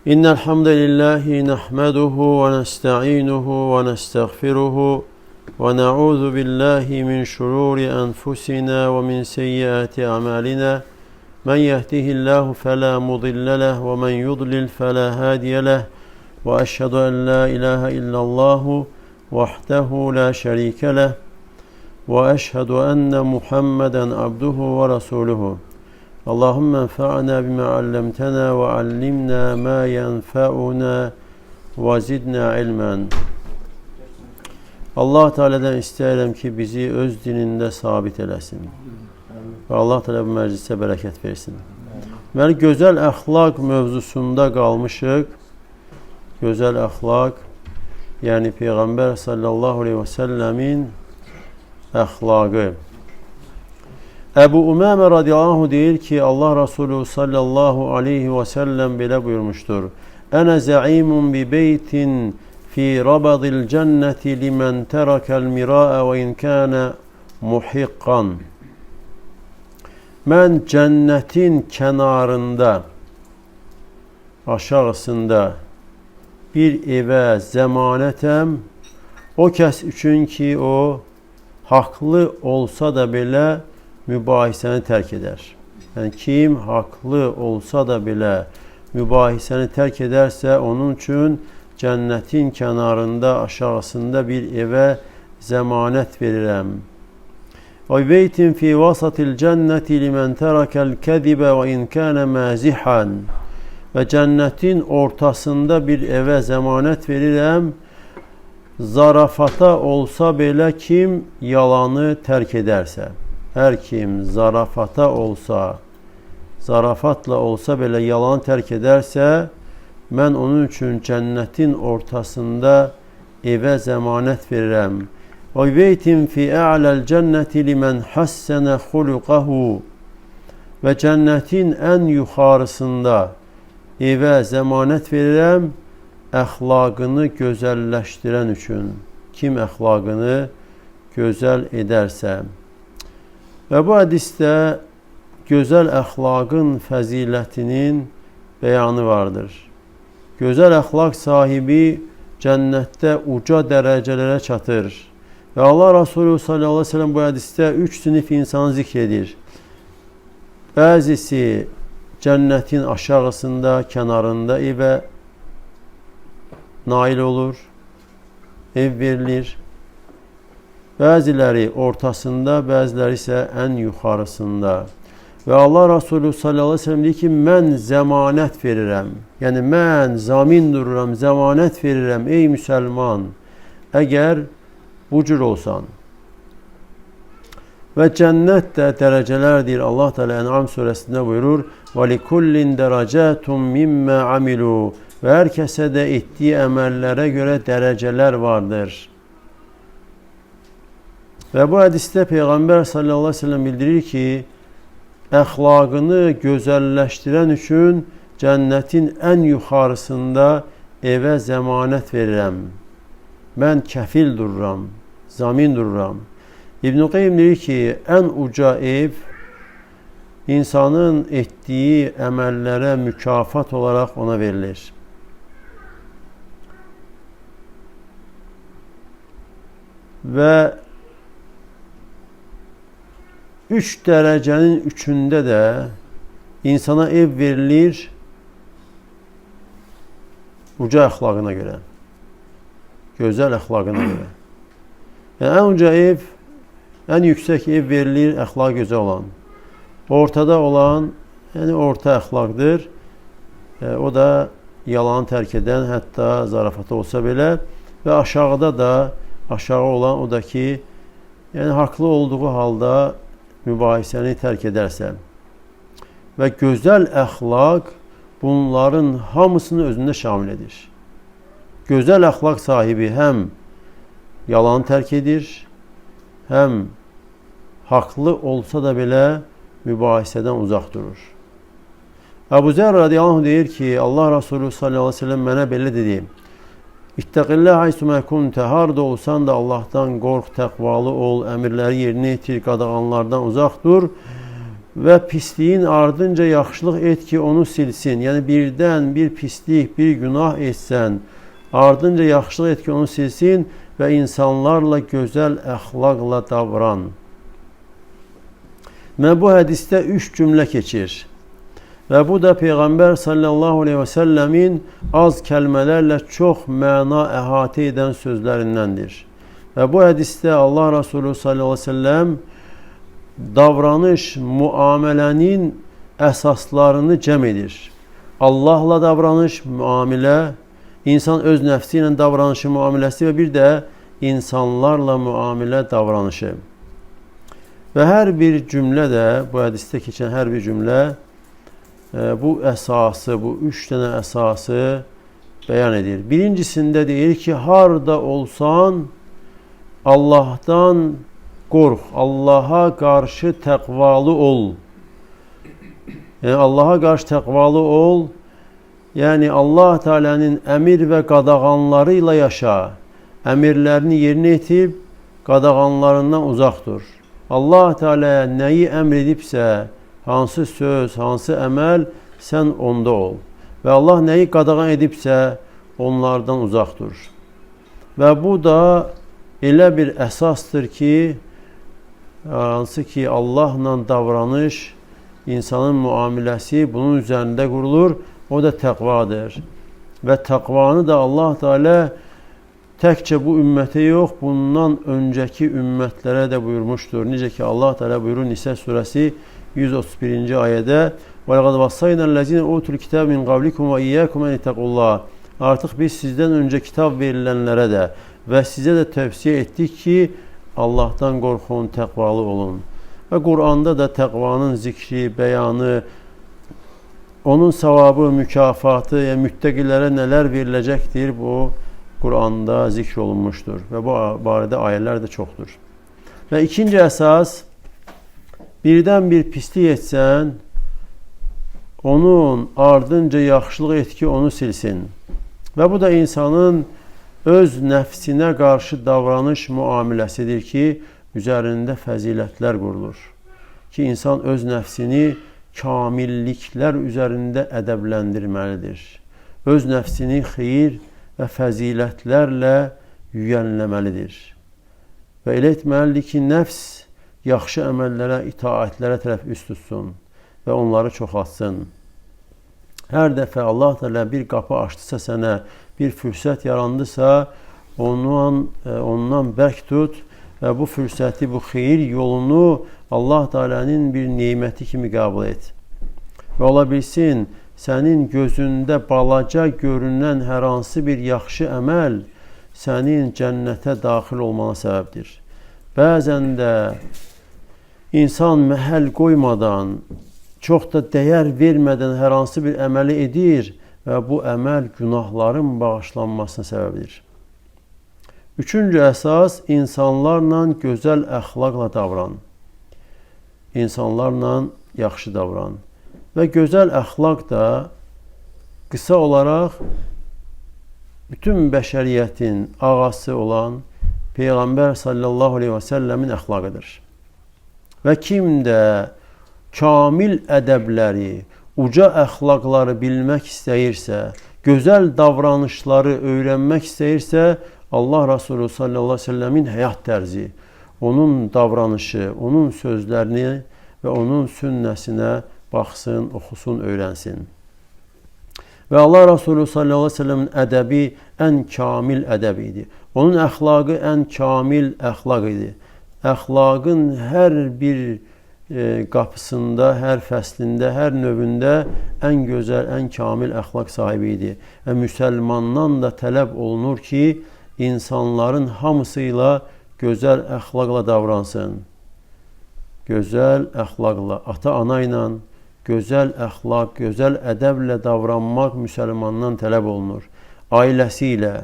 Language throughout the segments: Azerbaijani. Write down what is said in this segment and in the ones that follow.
إن الحمد لله نحمده ونستعينه ونستغفره ونعوذ بالله من شرور أنفسنا ومن سيئات أعمالنا من يهده الله فلا مضل له ومن يضلل فلا هادي له وأشهد أن لا إله إلا الله وحده لا شريك له وأشهد أن محمدا عبده ورسوله اللهم انفعنا بما علمتنا وعلمنا ما ينفعنا وزدنا علما. Allah Teala'dan istəyirəm ki, bizi öz dinində sabit eləsin. Və Allah Teala bu məclisə bərəkət versin. Deməli, gözəl əxlaq mövzusunda qalmışıq. Gözəl əxlaq, yəni Peyğəmbər sallallahu aleyhi və səlləmin əxlaqı. Əbu Umamə radiyallahu deyir ki, Allah Resulü sallallahu aleyhi və səlləm belə buyurmuşdur. Ənə zəimun bi beytin fi rabadil cənnəti limən tərəkəl mirəə və inkənə muhiqqan. Mən cənnətin kənarında, aşağısında bir evə zəmanətəm, o kəs üçün ki, o haqlı olsa da belə mübahisəni tərk edər. Yəni, kim haqlı olsa da belə mübahisəni tərk edərsə, onun üçün cənnətin kənarında, aşağısında bir evə zəmanət verirəm. Və beytin fi vasatil cənnəti limən tərəkəl kəzibə və inkənə məzihan. Və cənnətin ortasında bir evə zəmanət verirəm, zarafata olsa belə kim yalanı tərk edərsə. Hər kim zarafata olsa, zarafatla olsa belə yalan tərk edərsə, mən onun üçün cənnətin ortasında evə zəmanət verirəm. Və beytin fi a'ləl cənnəti limən həssənə xuluqahu. Və cənnətin ən yuxarısında evə zəmanət verirəm, əxlaqını gözəlləşdirən üçün. Kim əxlaqını gözəl edərsə. Və bu hədisdə gözəl əxlaqın fəzilətinin bəyanı vardır. Gözəl əxlaq sahibi cənnətdə uca dərəcələrə çatır. Və Allah Resulü sallallahu aleyhi ve sellem bu hədisdə 3 sinif insanı zikr edir. Bəzisi cənnətin aşağısında, kənarında evə nail olur, ev verilir. Bəziləri ortasında, bəziləri isə ən yuxarısında. Və Allah Resulü sallallahu aleyhi ve sellem deyir ki, mən zəmanət verirəm. Yəni, mən zamin dururam, zəmanət verirəm, ey müsəlman, əgər bu cür olsan. Və cənnət də dərəcələrdir. Allah Teala En'am surəsində buyurur, وَلِكُلِّنْ دَرَجَاتٌ مِمَّا عَمِلُوا. Və hər kəsə də etdiyi əməllərə görə dərəcələr vardır. Və bu hədisdə Peyğəmbər sallallahu aleyhi ve sellem bildirir ki, əxlaqını gözəlləşdirən üçün cənnətin ən yuxarısında evə zəmanət verirəm. Mən kəfil dururam, zamin dururam. İbn-i Qeym deyir ki, ən uca ev insanın etdiyi əməllərə mükafat olaraq ona verilir. Və 3 dərəcənin 3-ündə də insana ev verilir uca əxlaqına görə, gözəl əxlaqına görə. Yəni, ən uca ev, ən yüksək ev verilir əxlaq gözəl olan. Ortada olan, yəni orta əxlaqdır. O da yalanı tərk edən, hətta zarafata olsa belə. Və aşağıda da, aşağı olan o da ki, yəni haqlı olduğu halda mübahisəni tərk edərsə. Və gözəl əxlaq bunların hamısını özündə şamil edir. Gözəl əxlaq sahibi həm yalanı tərk edir, həm haqlı olsa da belə mübahisədən uzaq durur. Əbu Zər radiyallahu deyir ki, Allah Resulü sallallahu aleyhi ve sellem mənə belə dedi, İttəqillə haysumə kuntə, harda olsan da Allahdan qorx, təqvalı ol, əmirləri yerinə yetir, qadağanlardan uzaq dur. ve pisliğin ardınca yaxşılıq et ki onu silsin. Yəni birdən bir pislik, bir günah etsən, ardınca yaxşılıq et ki onu silsin və insanlarla gözəl əxlaqla davran. Və bu hədisdə 3 cümlə keçir. Və bu da Peyğəmbər sallallahu aleyhi və səlləmin az kəlmələrlə çox məna əhatə edən sözlərindəndir. Və bu hədisdə Allah Resulü sallallahu aleyhi və səlləm davranış, müamilənin əsaslarını cəm edir. Allahla davranış, müamilə, insan öz nəfsi ilə davranışı, müamiləsi və bir də insanlarla müamilə davranışı. Və hər bir cümlə də, bu hədisdə keçən hər bir cümlə bu əsası, bu 3 dənə əsası bəyan edir. Birincisində deyir ki, harda olsan Allahdan qorx, Allaha qarşı təqvalı ol. Yəni Allaha qarşı təqvalı ol. Yəni Allah Teala'nın əmir və qadağanları ilə yaşa. Əmirlərini yerinə yetir, qadağanlarından uzaq dur. Allah Teala'ya nəyi əmr edibsə, hansı söz, hansı əməl, sən onda ol. Və Allah nəyi qadağan edibsə, onlardan uzaq dur. Və bu da elə bir əsasdır ki, hansı ki Allahla davranış, insanın müamiləsi bunun üzərində qurulur, o da təqvadır. Və təqvanı da Allah Teala təkcə bu ümmətə yox, bundan öncəki ümmətlərə də buyurmuşdur. Necə ki Allah Teala buyurur Nisə surəsi 131-ci ayədə وَلَقَدْ وَصَّيْنَا الَّذِينَ أُوتُوا الْكِتَابَ مِنْ قَبْلِكُمْ وَإِيَّاكُمْ أَنِ اتَّقُوا اللّٰهَ Artıq biz sizdən öncə kitab verilənlərə də və sizə də tövsiyə etdik ki, Allahdan qorxun, təqvalı olun. Və Quranda da təqvanın zikri, bəyanı, onun savabı, mükafatı, yəni müttəqilərə nələr veriləcəkdir, bu Quranda zikr olunmuşdur və bu barədə ayələr də çoxdur. Və ikinci əsas, birdən bir pislik etsən, onun ardınca yaxşılıq et ki, onu silsin. Və bu da insanın öz nəfsinə qarşı davranış müamiləsidir ki, üzərində fəzilətlər qurulur. Ki, insan öz nəfsini kamilliklər üzərində ədəbləndirməlidir. Öz nəfsini xeyir və fəzilətlərlə yüyənləməlidir. Və elə etməlidir ki, nəfs yaxşı əməllərə, itaətlərə tərəf üst tutsun və onları çoxaltsın. Hər dəfə Allah Teala bir qapı açdısa sənə, bir fürsət yarandısa, ondan bərk tut və bu fürsəti, bu xeyir yolunu Allah Teala'nın bir neməti kimi qəbul et. Və ola bilsin, sənin gözündə balaca görünən hər hansı bir yaxşı əməl sənin cənnətə daxil olmana səbəbdir. Bəzən də İnsan məhəl qoymadan, çox da dəyər vermədən hər hansı bir əməli edir və bu əməl günahların bağışlanmasına səbəbdir. Üçüncü əsas, insanlarla gözəl əxlaqla davran. İnsanlarla yaxşı davran. Və gözəl əxlaq da qısa olaraq bütün bəşəriyyətin ağası olan Peyğəmbər sallallahu aleyhi və səlləmin əxlaqıdır. Və kim də kamil ədəbləri, uca əxlaqları bilmək istəyirsə, gözəl davranışları öyrənmək istəyirsə, Allah Resulü sallallahu aleyhi ve sellemin həyat tərzi, onun davranışı, onun sözlərini və onun sünnəsinə baxsın, oxusun, öyrənsin. Və Allah Resulü sallallahu aleyhi ve sellemin ədəbi ən kamil ədəb idi. Onun əxlaqı ən kamil əxlaq idi. Əxlaqın hər bir qapısında, hər fəslində, hər növündə ən gözəl, ən kamil əxlaq sahibi idi. Və müsəlmandan da tələb olunur ki, insanların hamısı ilə gözəl əxlaqla davransın. Gözəl əxlaqla, ata-ana ilə gözəl əxlaq, gözəl ədəblə davranmaq müsəlmandan tələb olunur. Ailəsi ilə,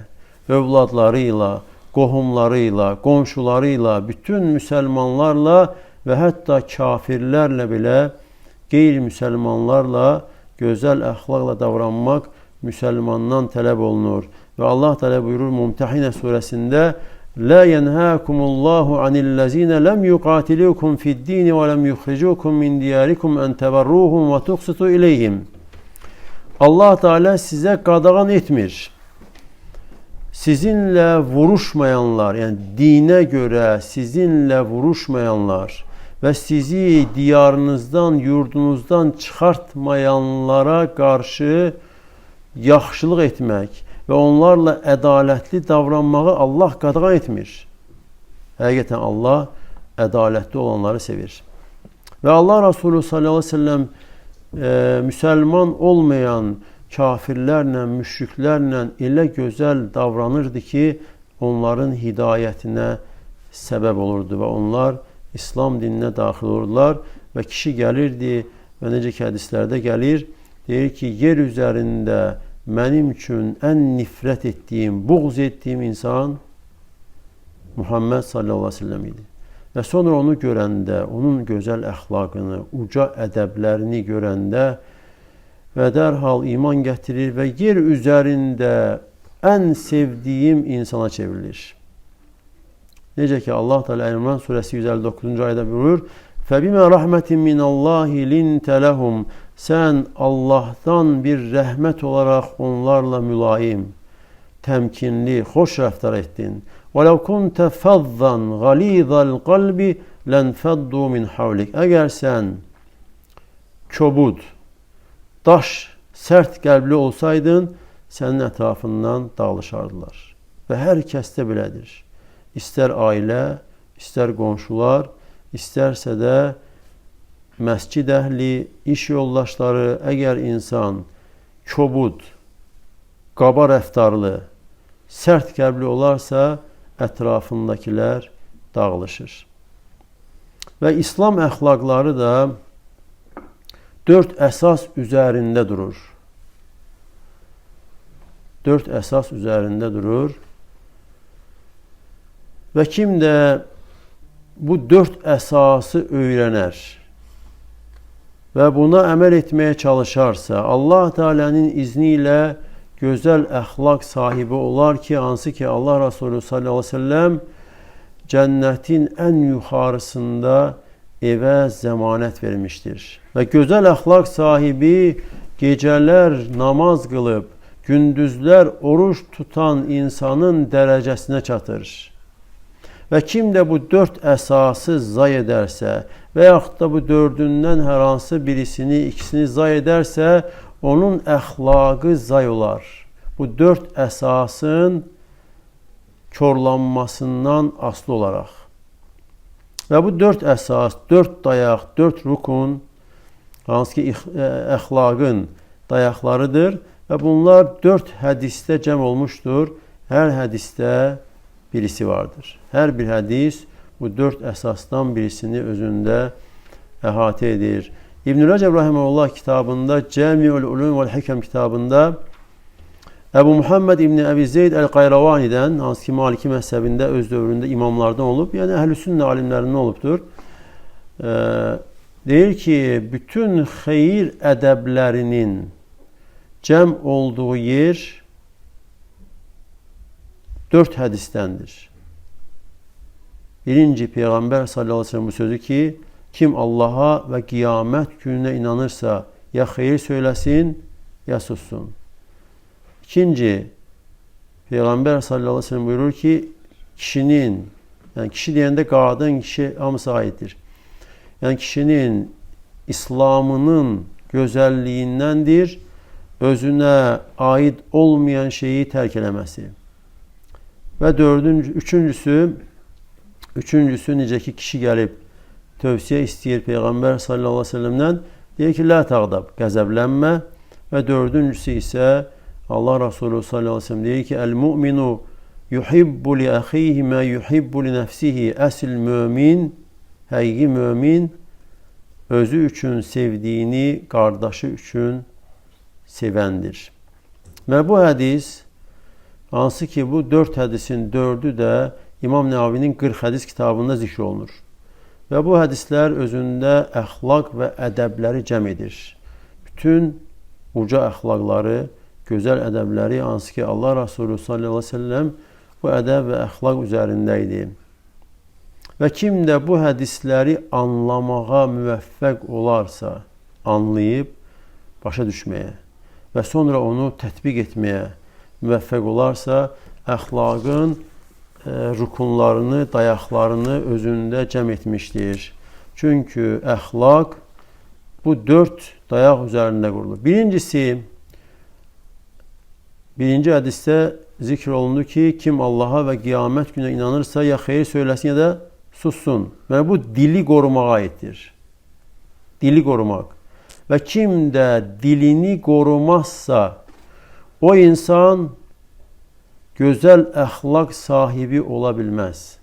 övladları ilə, qohumları ilə, qonşuları ilə, bütün müsəlmanlarla və hətta kafirlərlə belə qeyri-müsəlmanlarla gözəl əxlaqla davranmaq müsəlmandan tələb olunur. Və Allah Teala buyurur Mumtəhinə surəsində La yenhâkumullahu anillezîne lem yuqatilukum fid-dîni ve lem yukhricukum min diyarikum en teberruhum ve tuqsitu ileyhim. Allah Teala size qadağan etmir. Sizinle vuruşmayanlar, yani dine göre sizinle vuruşmayanlar ve sizi diyarınızdan, yurdunuzdan çıxartmayanlara karşı yaxşılıq etmək və onlarla ədalətli davranmağı Allah qadağan etmir. Həqiqətən Allah ədalətli olanları sevir. Və Allah Resulü sallallahu aleyhi ve sellem müsəlman olmayan kafirlərlə, müşriklərlə elə gözəl davranırdı ki, onların hidayətinə səbəb olurdu və onlar İslam dininə daxil olurdular və kişi gəlirdi və necə ki hədislərdə gəlir, deyir ki, yer üzərində mənim üçün ən nifrət etdiyim, buğz etdiyim insan Muhammed sallallahu aleyhi ve sellem idi. Və sonra onu görəndə, onun gözəl əxlaqını, uca ədəblərini görəndə və dərhal iman gətirir və yer üzərində ən sevdiyim insana çevrilir. Necə ki Allah Teala İmran surəsi 159-cu ayədə buyurur: "Fəbimə rahmetin minallahi lintə lehum." Sən Allahdan bir rəhmət olaraq onlarla mülayim, təmkinli, xoş rəftar etdin. وَلَوْ كُنْتَ فَضًّا غَلِيظَ الْقَلْبِ لَنْفَضُّوا مِنْ حَوْلِكَ Əgər sən kobud, daş, sərt qəlbli olsaydın, sənin ətrafından dağılışardılar. Və hər kəsdə belədir. İstər ailə, istər qonşular, istərsə də məscid əhli, iş yoldaşları, əgər insan kobud, qaba rəftarlı, sərt qəlbli olarsa, ətrafındakilər dağılışır. Və İslam əxlaqları da 4 əsas üzərində durur. 4 əsas üzərində durur. Və kim də bu 4 əsası öyrənər və buna əməl etməyə çalışarsa, Allah Teala'nın izni ilə gözəl əxlaq sahibi olar ki, hansı ki Allah Resulü sallallahu aleyhi ve sellem cənnətin ən yuxarısında evə zəmanət vermişdir. Və gözəl əxlaq sahibi gecələr namaz qılıb, gündüzlər oruç tutan insanın dərəcəsinə çatır. Və kim də bu 4 əsası zay edərsə və yaxud da bu 4-ündən hər hansı birisini, ikisini zay edərsə, onun əxlaqı zay olar. Bu 4 əsasın korlanmasından asılı olaraq. Və bu 4 əsas, 4 dayaq, 4 rukun, hansı ki əxlaqın dayaqlarıdır və bunlar 4 hədisdə cəm olmuşdur. Hər hədisdə birisi vardır. Hər bir hədis bu 4 əsasdan birisini özündə əhatə edir. İbn-i Rəcəb Rahiməhullah kitabında, Cəmiül Ulum vəl Hikəm kitabında Əbu Muhammed İbn-i Əbi Zeyd Əl-Qayravanidən, hansı ki Maliki məzhəbində öz dövründə imamlardan olub, yəni Əhl-i Sünnə alimlərindən olubdur. Deyir ki, bütün xeyir ədəblərinin cəm olduğu yer 4 hədisdəndir. Birinci Peyğəmbər sallallahu aleyhi ve sellem bu sözü ki, kim Allaha və qiyamət gününə inanırsa, ya xeyir söyləsin, ya sussun. İkinci, Peyğəmbər sallallahu aleyhi ve sellem buyurur ki, kişinin, yəni kişi deyəndə qadın, kişi hamısı aiddir. Yəni kişinin İslamının gözəlliyindən özünə aid olmayan şeyi tərk eləməsi. Və üçüncüsü necə ki kişi gəlib tövsiyə istəyir Peyğəmbər sallallahu aleyhi ve sellemdən, deyir ki, la tağdab, qəzəblənmə. Və dördüncüsü isə Allah Resulü sallallahu aleyhi ve sellem deyir ki, el-mu'minu yuhibbu li əxihi mə yuhibbu li nəfsihi. Əsil mömin, həqiqi mömin özü üçün sevdiyini qardaşı üçün sevəndir. Və bu hədis, hansı ki bu 4 hədisin 4'ü də İmam Nəvavinin 40 hədis kitabında zikr olunur. Və bu hədislər özündə əxlaq və ədəbləri cəm edir. Bütün uca əxlaqları, gözəl ədəbləri, hansı ki Allah Resulü sallallahu aleyhi ve sellem bu ədəb və əxlaq üzərində idi. Və kim də bu hədisləri anlamağa müvəffəq olarsa, anlayıb başa düşməyə və sonra onu tətbiq etməyə müvəffəq olarsa, əxlaqın rukunlarını, dayaqlarını özündə cəm etmişdir. Çünki əxlaq bu 4 dayaq üzərində qurulur. Birinci hədisdə zikr olundu ki, kim Allaha və qiyamət günə inanırsa, ya xeyir söyləsin, ya da sussun. Yəni, bu dili qorumağa aiddir. Dili qorumaq. Və kim də dilini qorumazsa, o insan gözəl əxlaq sahibi ola bilməz.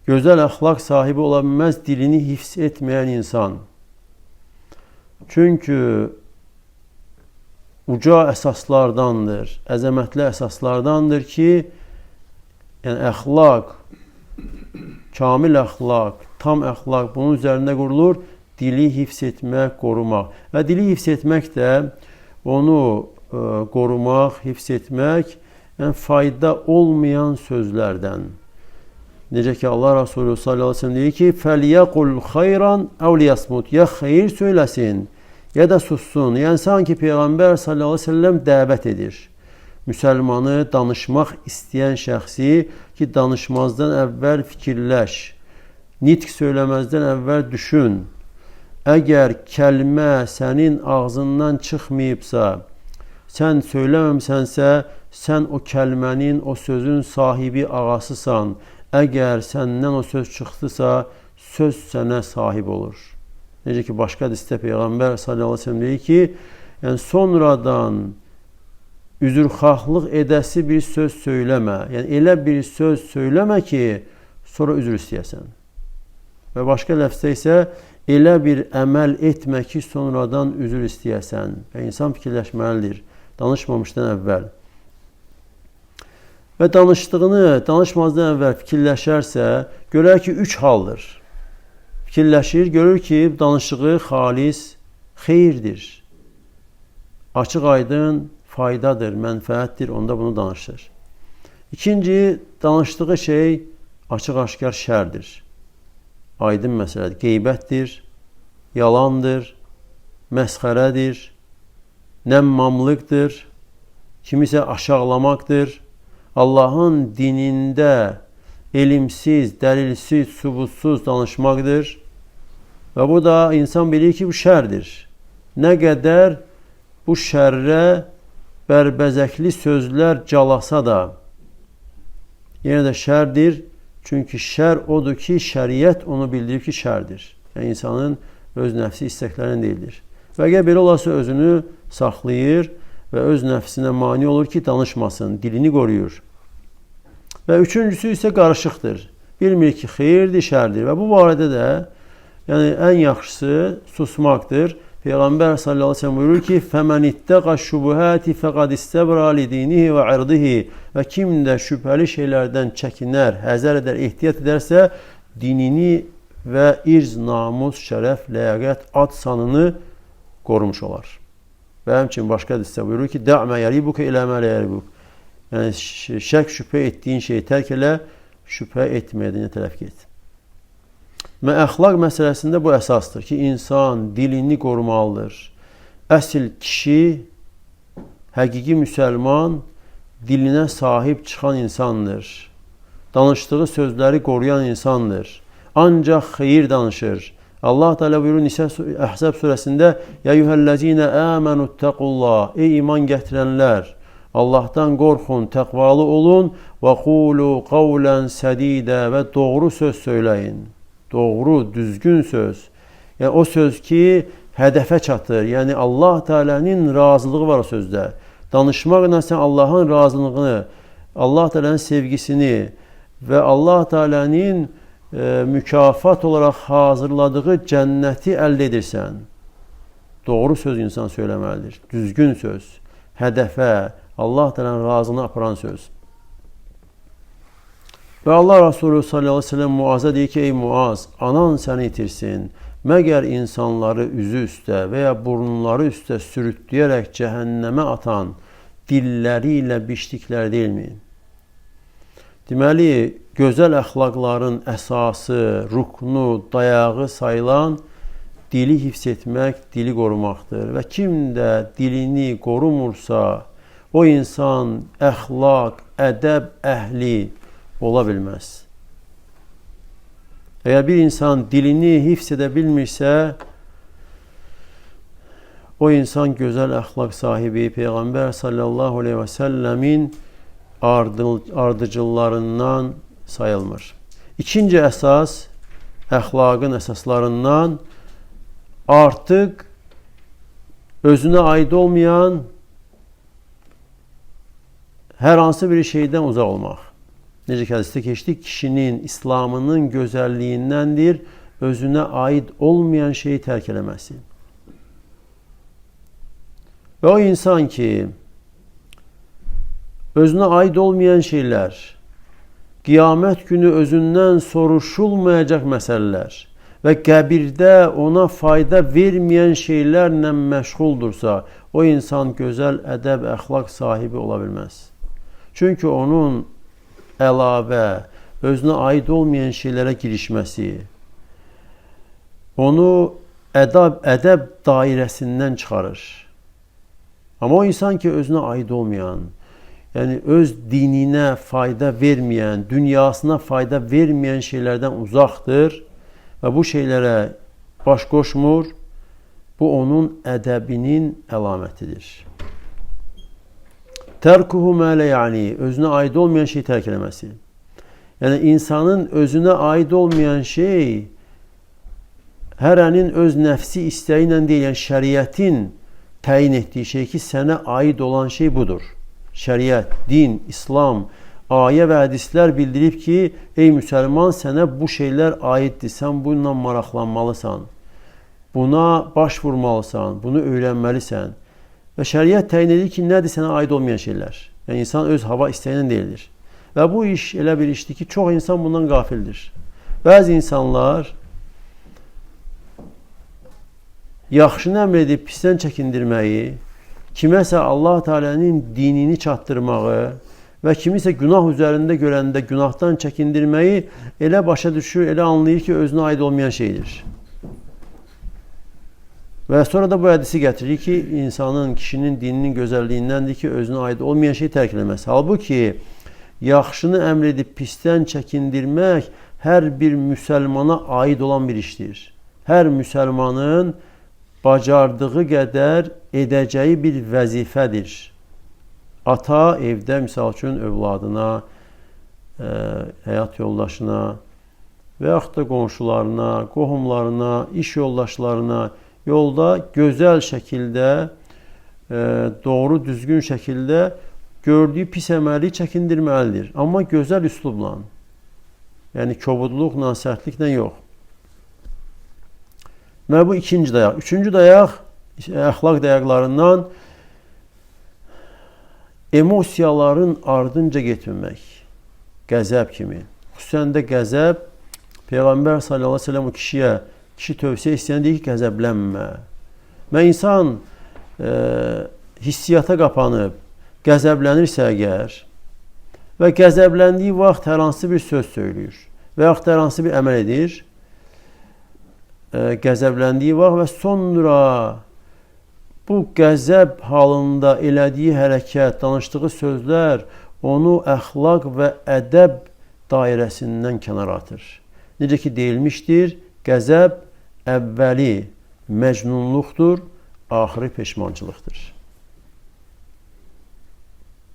Gözəl əxlaq sahibi ola bilməz dilini hifz etməyən insan. Çünki uca əsaslardandır, əzəmətli əsaslardandır ki, yəni əxlaq, kamil əxlaq, tam əxlaq bunun üzərində qurulur, dili hifz etmək, qorumaq. Və dili hifz etmək də onu qorumaq, hifz etmək, yəni fayda olmayan sözlərdən. Necə ki, Allah Resulü sallallahu aleyhi ve sellem deyir ki, فَلْيَقُلْ خَيْرًا اَوْ لِيَسْمُتْ Ya xeyir söyləsin, ya da sussun. Yəni, sanki Peyğəmbər sallallahu aleyhi ve sellem dəvət edir. Müsəlmanı danışmaq istəyən şəxsi ki, danışmazdan əvvəl fikirləş, nitq söyləməzdən əvvəl düşün. Əgər kəlmə sənin ağzından çıxmayıbsa, sən söyləməmsənsə, sən o kəlmənin, o sözün sahibi ağasısan. Əgər səndən o söz çıxdısa, söz sənə sahib olur. Necə ki, başqa hədisdə Peyğəmbər sallallahu aleyhi ve sellem deyir ki, yəni sonradan üzrxahlıq edəsi bir söz söyləmə. Yəni elə bir söz söyləmə ki, sonra üzr istəyəsən. Və başqa ləfzdə isə elə bir əməl etmə ki, sonradan üzr istəyəsən. Və insan fikirləşməlidir, danışmamışdan əvvəl. Və danışmazdan əvvəl fikirləşərsə, görər ki, 3 haldır. Fikirləşir, görür ki, danışığı xalis xeyirdir. Açıq aydın faydadır, mənfəətdir, onda bunu danışır. İkinci, danışdığı şey açıq-aşkar şərdir. Aydın məsələdir, qeybətdir, yalandır, məsxərədir, nəmmamlıqdır, kimisə aşağılamaqdır. Allahın dinində elimsiz, dəlilsiz, sübutsuz danışmaqdır. Və bu da insan bilir ki, bu şərdir. Nə qədər bu şərrə bərbəzəkli sözlər calasa da, yenə də şərdir. Çünki şər odur ki, şəriət onu bildirir ki, şərdir. Yəni, insanın öz nəfsi istəklərini deyildir. Və əgər belə olarsa özünü saxlayır və öz nəfsinə mani olur ki, danışmasın, dilini qoruyur. Və üçüncüsü isə qarışıqdır. Bilmir ki, xeyirdir, şərdir. Və bu barədə də yəni, ən yaxşısı susmaqdır. Peyğəmbər sallallahu aleyhi ve sellem buyurur ki, فَمَنِ اتَّقَ الشُّبُهَاتِ فَقَدْ اسْتَبْرَى لِدِينِهِ وَعِرْضِهِ Və kim də şübhəli şeylərdən çəkinər, həzər edər, ehtiyat edərsə, dinini və irz, namus, şərəf, ləyaqət, ad sanını qorumuş olar. Və həmçinin başqa hədisdə buyurur ki, دَعْمَ يَرِبُكَ إِلَى مَا لَا يَرِبُكَ Yəni, şək, şübhə etdiyin şeyi tərk elə, şübhə etməyədiyinə tərəf get. Və əxlaq məsələsində bu əsasdır ki, insan dilini qorumalıdır. Əsl kişi, həqiqi müsəlman dilinə sahib çıxan insandır. Danışdığı sözləri qoruyan insandır. Ancaq xeyir danışır. Allah Teala buyurur Əhzab surəsində: "Ya eyyuhellezine amenu taqullah" Ey iman gətirənlər, Allahdan qorxun, təqvalı olun və qulu qawlan sadida və doğru söz söyləyin. Doğru, düzgün söz. Yəni o söz ki, hədəfə çatır. Yəni Allah Teala'nın razılığı var o sözdə. Danışmaqla sən Allahın razılığını, Allah Teala'nın sevgisini və Allah Teala'nın mükafat olaraq hazırladığı cənnəti əldə edirsən. Doğru söz insan söyləməlidir. Düzgün söz, hədəfə, Allah Teala'nın razılığını aparan söz. Və Allah Resulü sallallahu aleyhi ve sellem Muaz'a deyir ki, ey Muaz, anan səni itirsin. Məgər insanları üzü üstə və ya burnları üstə sürütləyərək cəhənnəmə atan dilləri ilə biçdikləri deyilmi? Deməli, gözəl əxlaqların əsası, ruknu, dayağı sayılan dili hifz etmək, dili qorumaqdır. Və kim də dilini qorumursa, o insan əxlaq, ədəb əhli ola bilməz. Əgər bir insan dilini hifz edə bilmirsə, o insan gözəl əxlaq sahibi Peyğəmbər sallallahu aleyhi və səlləmin ardıcıllarından sayılmır. İkinci əsas, əxlaqın əsaslarından artıq özünə aid olmayan hər hansı bir şeydən uzaq olmaq. Necə ki, hədisdə keçdik, kişinin İslamının gözəlliyindəndir özünə aid olmayan şeyi tərk eləməsi. Və o insan ki, özünə aid olmayan şeylər, qiyamət günü özündən soruşulmayacaq məsələlər və qəbirdə ona fayda verməyən şeylərlə məşğuldursa, o insan gözəl ədəb, əxlaq sahibi ola bilməz. Çünki onun əlavə, özünə aid olmayan şeylərə girişməsi, onu ədəb dairəsindən çıxarır. Amma o insan ki, özünə aid olmayan, yəni öz dininə fayda verməyən, dünyasına fayda verməyən şeylərdən uzaqdır və bu şeylərə baş qoşmur, bu onun ədəbinin əlamətidir. Tərkuhu mələ yəni, özünə aid olmayan şeyi tərk eləməsi. Yəni, insanın özünə aid olmayan şey, hərənin öz nəfsi istəyi ilə deyil, yəni şəriətin təyin etdiyi şey ki, sənə aid olan şey budur. Şəriət, din, İslam, ayə və hədislər bildirib ki, ey müsəlman, sənə bu şeylər aiddir, sən bununla maraqlanmalısan, buna baş vurmalısan, bunu öyrənməlisən. Və şəriət təyin edir ki, nədir sənə aid olmayan şeylər? Yəni, insan öz hava istəyinə deyildir. Və bu iş elə bir işdir ki, çox insan bundan qafildir. Bəzi insanlar yaxşını əmr edib pisdən çəkindirməyi, kiməsə Allah Teala'nın dinini çatdırmağı və kimisə günah üzərində görəndə günahdan çəkindirməyi elə başa düşür, elə anlayır ki, özünə aid olmayan şeydir. Və sonra da bu hədisi gətirir ki, insanın, kişinin dininin gözəlliyindəndir ki, özünə aid olmayan şey tərk eləməz. Halbuki, yaxşını əmr edib pisdən çəkindirmək hər bir müsəlmana aid olan bir işdir. Hər müsəlmanın bacardığı qədər edəcəyi bir vəzifədir. Ata evdə, misal üçün, övladına, həyat yoldaşına və yaxud da qonşularına, qohumlarına, iş yoldaşlarına yolda gözəl şəkildə, doğru, düzgün şəkildə gördüyü pis əməli çəkindirməlidir. Amma gözəl üslubla, yəni kobudluqla, sərtliklə yox. Və bu ikinci dayaq. Üçüncü dayaq, əxlaq dayaqlarından emosiyaların ardınca getməmək. Qəzəb kimi. Xüsusən də qəzəb, Peyğəmbər sallallahu aleyhi ve sellem o kişi tövsiyə istəyən deyir ki, qəzəblənmə. Və insan hissiyata qapanıb, qəzəblənirsə əgər və qəzəbləndiyi vaxt hər hansı bir söz söyləyir və yaxud hər hansı bir əməl edir, qəzəbləndiyi vaxt və sonra bu qəzəb halında elədiyi hərəkət, danışdığı sözlər onu əxlaq və ədəb dairəsindən kənara atır. Necə ki, deyilmişdir, qəzəb əvvəli məcnunluqdur, axırı peşmançılıqdır.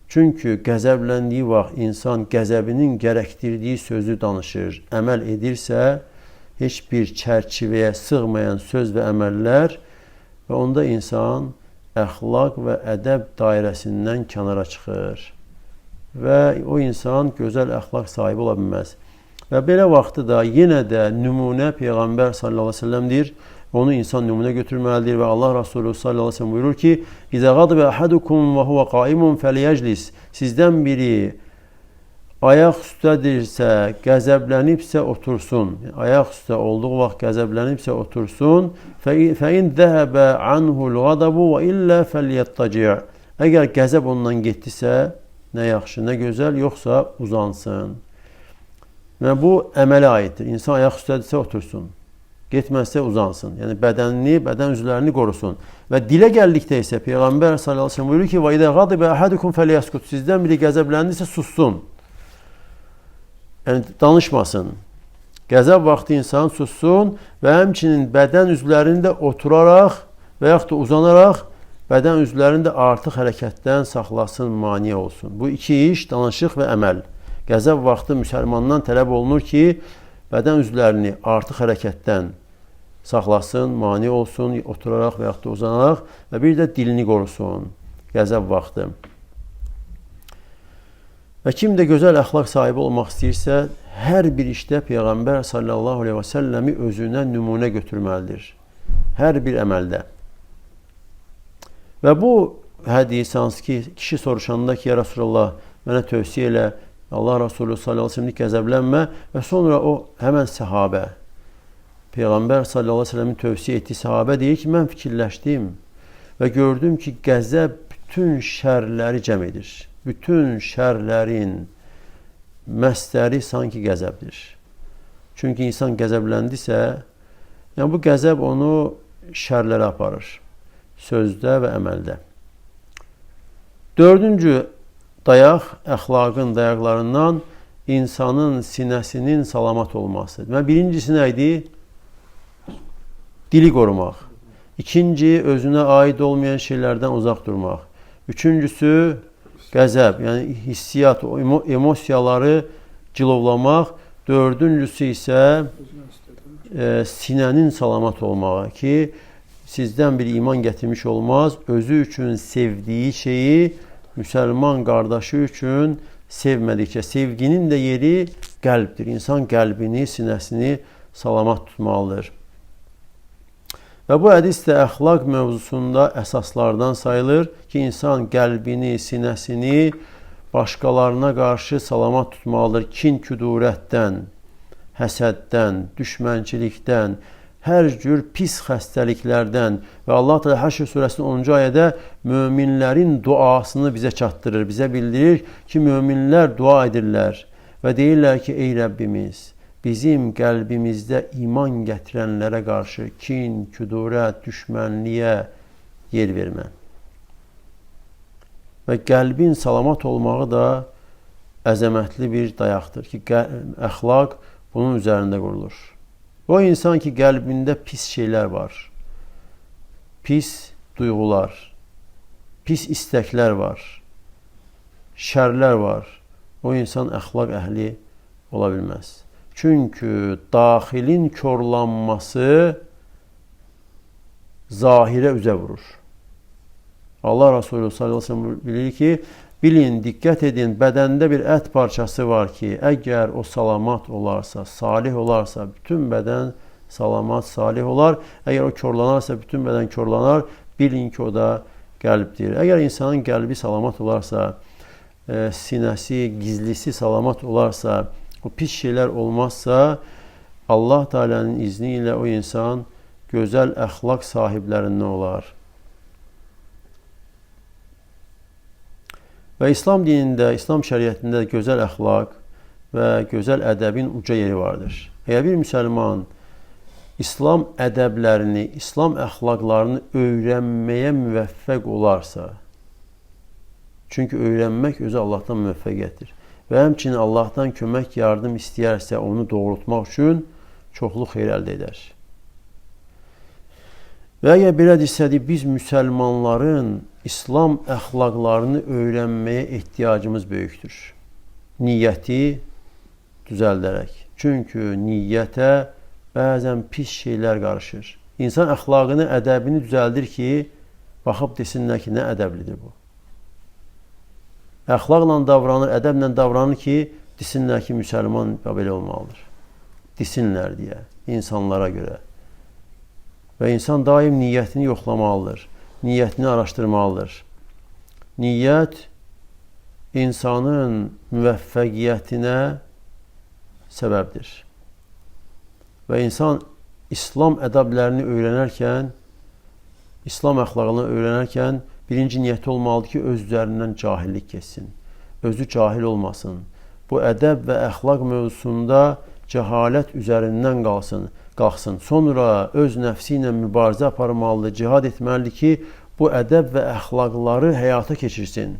Çünki qəzəbləndiyi vaxt insan qəzəbinin gərəkdirdiyi sözü danışır, əməl edirsə, heç bir çərçivəyə sığmayan söz və əməllər və onda insan əxlaq və ədəb dairəsindən kənara çıxır və o insan gözəl əxlaq sahibi ola bilməz. Və belə vaxtı da yenə də nümunə Peyğəmbər sallallahu aleyhi ve sellem'dir. Onu insan nümunə götürməlidir və Allah Resulü sallallahu aleyhi ve sellem buyurur ki, İzə qadibə əhadukum və huvə qaimun fəliyəclis. Sizdən biri ayaq üstədirsə, qəzəblənibsə otursun. Ayaq üstə olduğu vaxt qəzəblənibsə otursun. Fəin zəhəbə anhul qadabu və illə fəliyəttaci'. Əgər qəzəb ondan getdisə, nə yaxşı, nə gözəl, yoxsa uzansın. Və bu əmələ aiddir. İnsan ayaq üstədirsə otursun. Getməzsə uzansın. Yəni bədənini, bədən üzvlərini qorusun. Və dilə gəldikdə isə Peyğəmbər sallallahu əleyhi və səlləm buyurur ki: "Və idə ghadiba ahadukum falyaskut." Sizdən biri qəzəbləndisə sussun. Yəni danışmasın. Qəzəb vaxtı insan sussun və həmçinin bədən üzvlərini də oturaraq və yaxud da uzanaraq bədən üzvlərini də artıq hərəkətdən saxlasın, mane olsun. Bu iki iş, danışıq və əməl. Qəzəb vaxtı müsəlmandan tələb olunur ki, bədən üzvlərini artıq hərəkətdən saxlasın, mane olsun, oturaraq və yaxud da uzanaraq və bir də dilini qorusun qəzəb vaxtı. Və kim də gözəl əxlaq sahibi olmaq istəyirsə, hər bir işdə Peyğəmbər sallallahu aleyhi və səlləmi özünə nümunə götürməlidir. Hər bir əməldə. Və bu hədis hansı ki, kişi soruşanda ki, ya Resulallah, mənə tövsiyə elə, Allah Resulü sallallahu aleyhi və səlləmi qəzəblənmə və sonra o həmən səhabə, Peyğəmbər sallallahu aleyhi və səlləmin tövsiyə etdiyi səhabə deyir ki, mən fikirləşdim və gördüm ki, qəzəb bütün şərləri cəm edir. Bütün şərlərin məsdəri sanki qəzəbdir. Çünki insan qəzəbləndisə, yəni bu qəzəb onu şərlərə aparır. Sözdə və əməldə. Dördüncü dayaq, əxlaqın dayaqlarından insanın sinəsinin salamat olması. Və birincisi nə idi? Dili qorumaq. İkinci, özünə aid olmayan şeylərdən uzaq durmaq. Üçüncüsü, qəzəb, yəni hissiyat, emosiyaları cilovlamaq. Dördüncüsü isə sinənin salamat olmağı ki, sizdən bir iman gətirmiş olmaz, özü üçün sevdiyi şeyi müsəlman qardaşı üçün sevmədikcə. Sevginin də yeri qəlbdir. İnsan qəlbini, sinəsini salamat tutmalıdır. Və bu hədis də əxlaq mövzusunda əsaslardan sayılır ki, insan qəlbini, sinəsini başqalarına qarşı salamat tutmalıdır. Kin, küdurətdən, həsəddən, düşmənçilikdən, hər cür pis xəstəliklərdən və Allah Teala Həşr surəsinin 10-cu ayədə möminlərin duasını bizə çatdırır, bizə bildirir ki, möminlər dua edirlər və deyirlər ki, ey Rəbbimiz, bizim qəlbimizdə iman gətirənlərə qarşı kin, küdurət, düşmənliyə yer vermə. Və qəlbin salamat olmağı da əzəmətli bir dayaqdır ki, əxlaq bunun üzərində qurulur. O insan ki, qəlbində pis şeylər var, pis duyğular, pis istəklər var, şərlər var, o insan əxlaq əhli ola bilməz. Çünki daxilin korlanması zahirə üzə vurur. Allah Resulü sallallahu aleyhi ve sellem bilir ki, bilin, diqqət edin, bədəndə bir ət parçası var ki, əgər o salamat olarsa, salih olarsa, bütün bədən salamat, salih olar. Əgər o korlanarsa, bütün bədən korlanar. Bilin ki, o da qəlbdir. Əgər insanın qəlbi salamat olarsa, sinəsi, gizlisi salamat olarsa, o pis şeylər olmazsa, Allah Teala'nın izni ilə o insan gözəl əxlaq sahiblərindən olar. Və İslam dinində, İslam şəriətində gözəl əxlaq və gözəl ədəbin uca yeri vardır. Əgər bir müsəlman İslam ədəblərini, İslam əxlaqlarını öyrənməyə müvəffəq olarsa, çünki öyrənmək özü Allahdan müvəffəqiyyətdir və həmçinin Allahdan kömək, yardım istəyərsə, onu doğrultmaq üçün çoxlu xeyir əldə edər. Və əgər belədirsə, biz müsəlmanların İslam əxlaqlarını öyrənməyə ehtiyacımız böyükdür. Niyyəti düzəldərək. Çünki niyyətə bəzən pis şeylər qarışır. İnsan əxlaqını, ədəbini düzəldir ki, baxıb desinlər ki, nə ədəblidir bu. Əxlaqla davranır, ədəblə davranır ki, desinlər ki, müsəlman belə olmalıdır. Desinlər deyə, insanlara görə. Və insan daim niyyətini yoxlamalıdır. Niyyətini araşdırmalıdır. Niyyət insanın müvəffəqiyyətinə səbəbdir. Və insan İslam ədəblərini öyrənərkən, İslam əxlaqını öyrənərkən birinci niyyəti olmalıdır ki, öz üzərindən cahillik keçsin. Özü cahil olmasın. Bu ədəb və əxlaq mövzusunda cəhalət üzərindən qalxsın. Sonra öz nəfsi ilə mübarizə aparmalıdır, cihad etməlidir ki, bu ədəb və əxlaqları həyata keçirsin.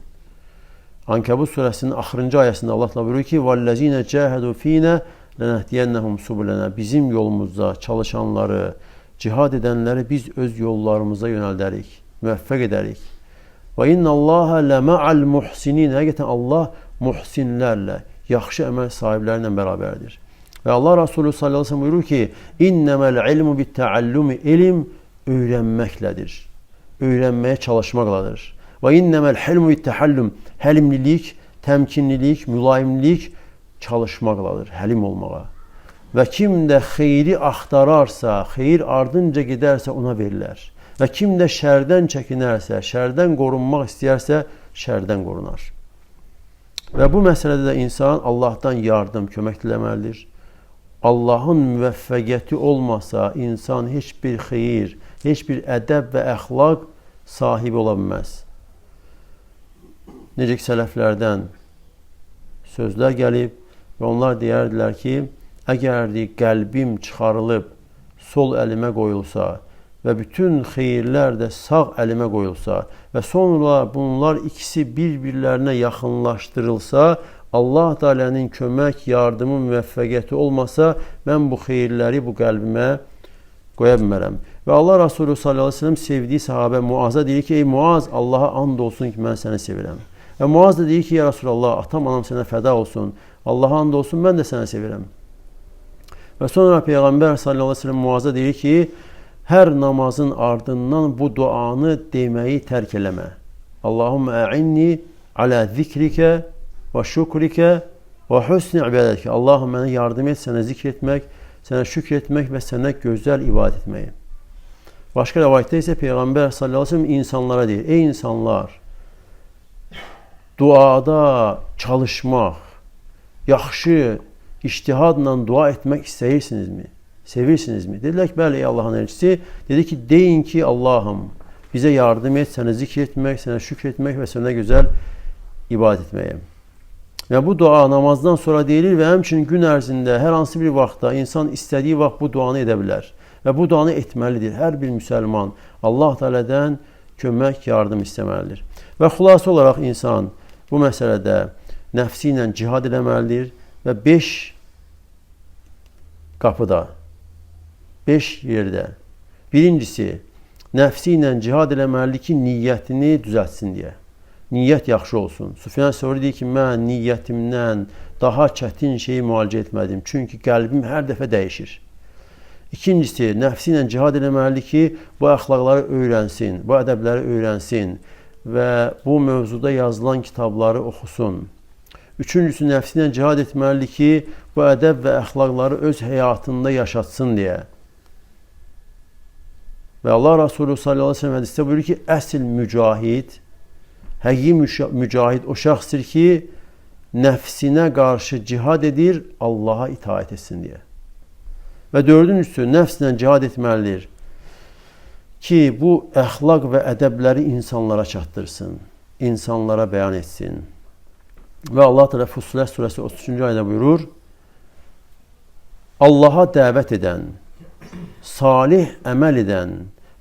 Ankəbut surəsinin axırıncı ayəsində Allah buyurur ki: "Vallazina cahadu fina lenehdiyennahum subulana." Bizim yolumuzda çalışanları, cihad edənləri biz öz yollarımıza yönəldərik, müvəffəq edərik. Və innallaha lema'al muhsinin. Həqiqətən Allah muhsinlərlə, yaxşı əməl sahibləri ilə bərabərdir. Və Allah Resulü sallallahu aleyhi ve sellem buyurur ki: "İnnemel ilmu bit-taallumi." İlim öyrənməklədir. Öyrənməyə çalışmaqladır. Və innemel hilmu bit-tahallum. Həlimlilik, təmkinlilik, mülayimlik çalışmaqladır, həlim olmağa. Və kim də xeyri axtararsa, xeyir ardınca gedərsə ona verilər. Və kim də şərdən çəkinərsə, şərdən qorunmaq istəyərsə, şərdən qorunar. Və bu məsələdə də insan Allahdan yardım, kömək diləməlidir. Allahın müvəffəqiyyəti olmasa, insan heç bir xeyir, heç bir ədəb və əxlaq sahibi ola bilməz. Necə ki, sələflərdən sözlər gəlib və onlar deyərdilər ki, əgər qəlbim çıxarılıb sol əlimə qoyulsa və bütün xeyirlər də sağ əlimə qoyulsa və sonra bunlar ikisi bir-birlərinə yaxınlaşdırılsa, Allah Teala'nın kömək, yardımı, müvəffəqiyyəti olmasa, mən bu xeyirləri bu qəlbimə qoya bilmərəm. Və Allah Resulü sallallahu aleyhi ve sellem sevdiyi sahabə Muaz'a deyir ki, ey Muaz, Allaha and olsun ki, mən səni sevirəm. Və Muaz da deyir ki, ya Resulallah, atam, anam sənə fəda olsun, Allaha and olsun, mən də səni sevirəm. Və sonra Peyğəmbər sallallahu aleyhi ve sellem Muaz'a deyir ki, hər namazın ardından bu duanı deməyi tərk eləmə. Allahümme a'inni ala zikrikə və şükrikə və husni ibadətikə. Allahım, mənə yardım et, sənə zikr etmək, sənə şükr etmək və sənə gözəl ibadət etməyi. Başqa rəvayətdə isə Peyğəmbər sallallahu aleyhi ve sellem insanlara deyir, ey insanlar, duada çalışmaq, yaxşı İctihadla dua etmək istəyirsinizmi? Sevirsinizmi? Dedilər ki, bəli, ey Allahın elçisi. Dedi ki, deyin ki, Allahım, bizə yardım et, sənə zikr etmək, sənə şükr etmək və sənə gözəl ibadət etməyə. Və bu dua namazdan sonra deyilir və həmçinin gün ərzində hər hansı bir vaxtda insan istədiyi vaxt bu duanı edə bilər. Və bu duanı etməlidir. Hər bir müsəlman Allah Teala'dan kömək, yardım istəməlidir. Və xülasə olaraq insan bu məsələdə nəfsi ilə cihad eləməlidir. Və 5 qapıda, 5 yerdə. Birincisi, nəfsi ilə cihad eləməlidir ki, niyyətini düzəltsin deyə. Niyyət yaxşı olsun. Süfyan Səvri deyir ki, mən niyyətimdən daha çətin şeyi müalicə etmədim. Çünki qəlbim hər dəfə dəyişir. İkincisi, nəfsi ilə cihad eləməlidir ki, bu əxlaqları öyrənsin, bu ədəbləri öyrənsin və bu mövzuda yazılan kitabları oxusun. Üçüncüsü, nəfsi ilə cihad etməlidir ki, bu ədəb və əxlaqları öz həyatında yaşatsın deyə. Və Allah Resulü sallallahu aleyhi ve sellem hədisdə buyurur ki, əsl mücahid, həqiqi mücahid o şəxsdir ki, nəfsinə qarşı cihad edir, Allaha itaət etsin deyə. Və dördüncüsü, nəfslə cihad etməlidir ki, bu əxlaq və ədəbləri insanlara çatdırsın, insanlara bəyan etsin. Və Allah Teala Fussilet surəsi 33-cü ayədə buyurur, Allaha dəvət edən, salih əməl edən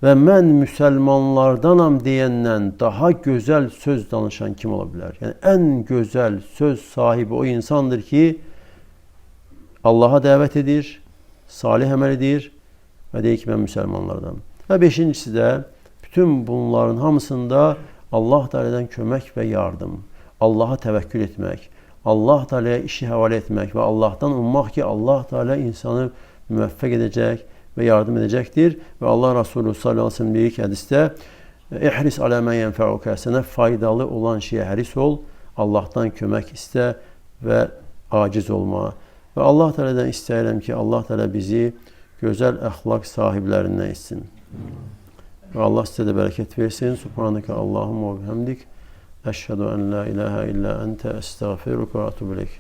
və mən müsəlmanlardanam deyəndən daha gözəl söz danışan kim ola bilər? Yəni, ən gözəl söz sahibi o insandır ki, Allaha dəvət edir, salih əməl edir və deyir ki, mən müsəlmanlardanam. Və beşincisi də, bütün bunların hamısında Allah Teala'dan kömək və yardım, Allaha təvəkkül etmək, Allah Teala'ya işi həvalə etmək və Allahdan ummaq ki, Allah Teala insanı müvəffəq edəcək və yardım edəcəkdir. Və Allah Resulü sallallahu aleyhi ve sellem deyir ki, hədisdə, İhris alə mən yənfəuka, sənə faydalı olan şeyə həris ol, Allahdan kömək istə və aciz olma. Və Allah Teala'dan istəyirəm ki, Allah Teala bizi gözəl əxlaq sahiblərindən etsin. Və Allah sizə də bərəkət versin. Subhanəkə Allahumma və bihamdik. Əşhədu ən la ilahə illə əntə əstəğfiruka və atubu ileyk.